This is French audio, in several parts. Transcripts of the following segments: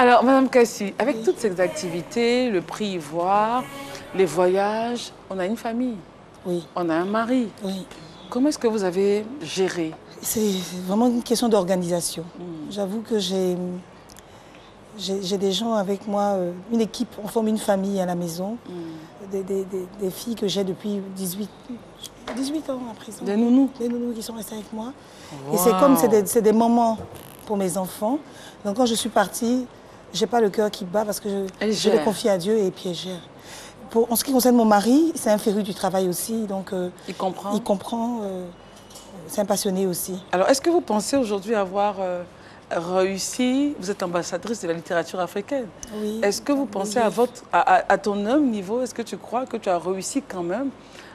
Alors, Madame Kassi, avec toutes ces activités, le prix Ivoire, les voyages, on a une famille, Oui, on a un mari. oui. Comment est-ce que vous avez géré? C'est vraiment une question d'organisation. J'avoue que j'ai des gens avec moi, une équipe, on forme une famille à la maison, des filles que j'ai depuis 18 ans à présent. Des nounous? Des nounous qui sont restés avec moi. Wow. Et c'est comme, c'est des moments pour mes enfants. Donc quand je suis partie, j'ai pas le cœur qui bat parce que je les confie à Dieu et puis elle gère. En ce qui concerne mon mari, c'est un féru du travail aussi, donc il comprend. Il comprend. C'est un passionné aussi. Alors, est-ce que vous pensez aujourd'hui avoir réussi? Vous êtes ambassadrice de la littérature africaine. Oui. Est-ce que vous pensez à ton humble niveau, est-ce que tu crois que tu as réussi quand même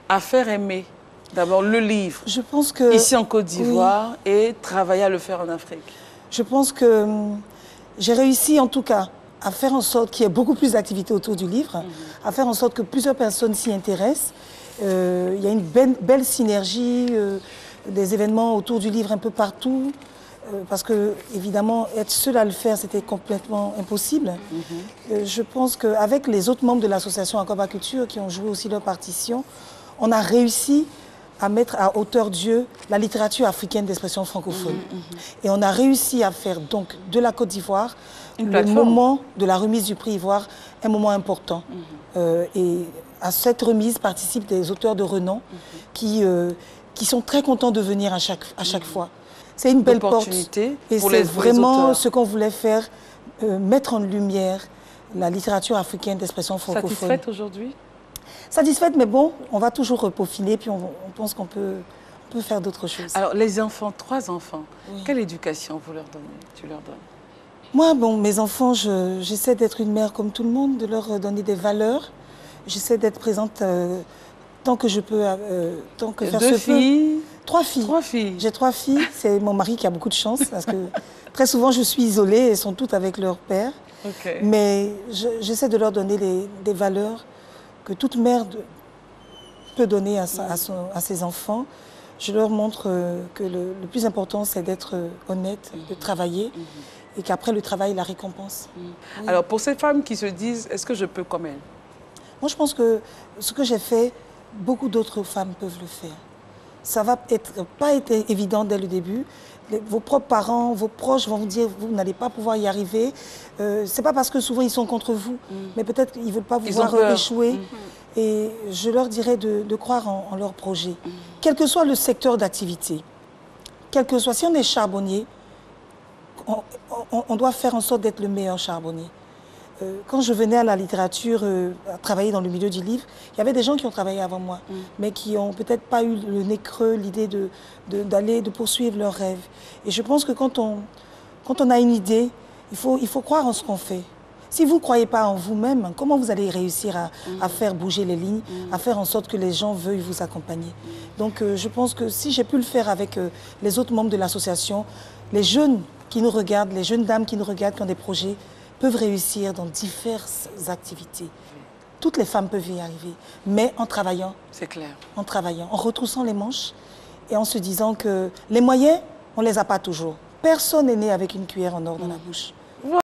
à faire aimer d'abord le livre je pense que, ici en Côte d'Ivoire et travailler à le faire en Afrique? Je pense que j'ai réussi en tout cas à faire en sorte qu'il y ait beaucoup plus d'activités autour du livre, à faire en sorte que plusieurs personnes s'y intéressent. Il y a une belle synergie, des événements autour du livre un peu partout, parce que évidemment être seul à le faire c'était complètement impossible. Je pense qu'avec les autres membres de l'association Akoba Culture qui ont joué aussi leur partition, on a réussi à mettre à hauteur d'yeux la littérature africaine d'expression francophone. Et on a réussi à faire donc de la Côte d'Ivoire le moment de la remise du prix Ivoire, un moment important. Et à cette remise participent des auteurs de renom qui sont très contents de venir à chaque fois. C'est une belle porte et c'est vraiment ce qu'on voulait faire, mettre en lumière la littérature africaine d'expression francophone. Satisfaite aujourd'hui? Satisfaite, mais bon, on va toujours peaufiner, puis on pense qu'on peut faire d'autres choses. Alors, les enfants, 3 enfants, quelle éducation tu leur donnes? Moi, bon, mes enfants, j'essaie d'être une mère comme tout le monde, de leur donner des valeurs. J'essaie d'être présente tant que je peux, tant que faire se peut. 2 filles? 3 filles. 3 filles. J'ai 3 filles. C'est mon mari qui a beaucoup de chance, parce que très souvent, je suis isolée, elles sont toutes avec leur père. Okay. Mais j'essaie de leur donner des valeurs que toute mère peut donner à ses enfants. Je leur montre que le plus important, c'est d'être honnête, de travailler, et qu'après le travail, la récompense. Oui. Alors, pour ces femmes qui se disent, est-ce que je peux comme elles? Moi, je pense que ce que j'ai fait, beaucoup d'autres femmes peuvent le faire. Ça va pas être évident dès le début. Vos propres parents, vos proches vont vous dire vous n'allez pas pouvoir y arriver. C'est pas parce que souvent ils sont contre vous, mais peut-être qu'ils ne veulent pas vous voir échouer. Et je leur dirais de croire en leur projet. Quel que soit le secteur d'activité, quel que soit, si on est charbonnier, on doit faire en sorte d'être le meilleur charbonnier. Quand je venais à la littérature, à travailler dans le milieu du livre, il y avait des gens qui ont travaillé avant moi, mais qui n'ont peut-être pas eu le nez creux, l'idée de poursuivre leurs rêves. Et je pense que quand on a une idée, il faut croire en ce qu'on fait. Si vous ne croyez pas en vous-même, comment vous allez réussir à faire bouger les lignes, à faire en sorte que les gens veuillent vous accompagner? Donc je pense que si j'ai pu le faire avec les autres membres de l'association, les jeunes qui nous regardent, les jeunes dames qui nous regardent, qui ont des projets, peuvent réussir dans diverses activités. Toutes les femmes peuvent y arriver, mais en travaillant. C'est clair. En travaillant, en retroussant les manches et en se disant que les moyens, on ne les a pas toujours. Personne n'est né avec une cuillère en or dans la bouche.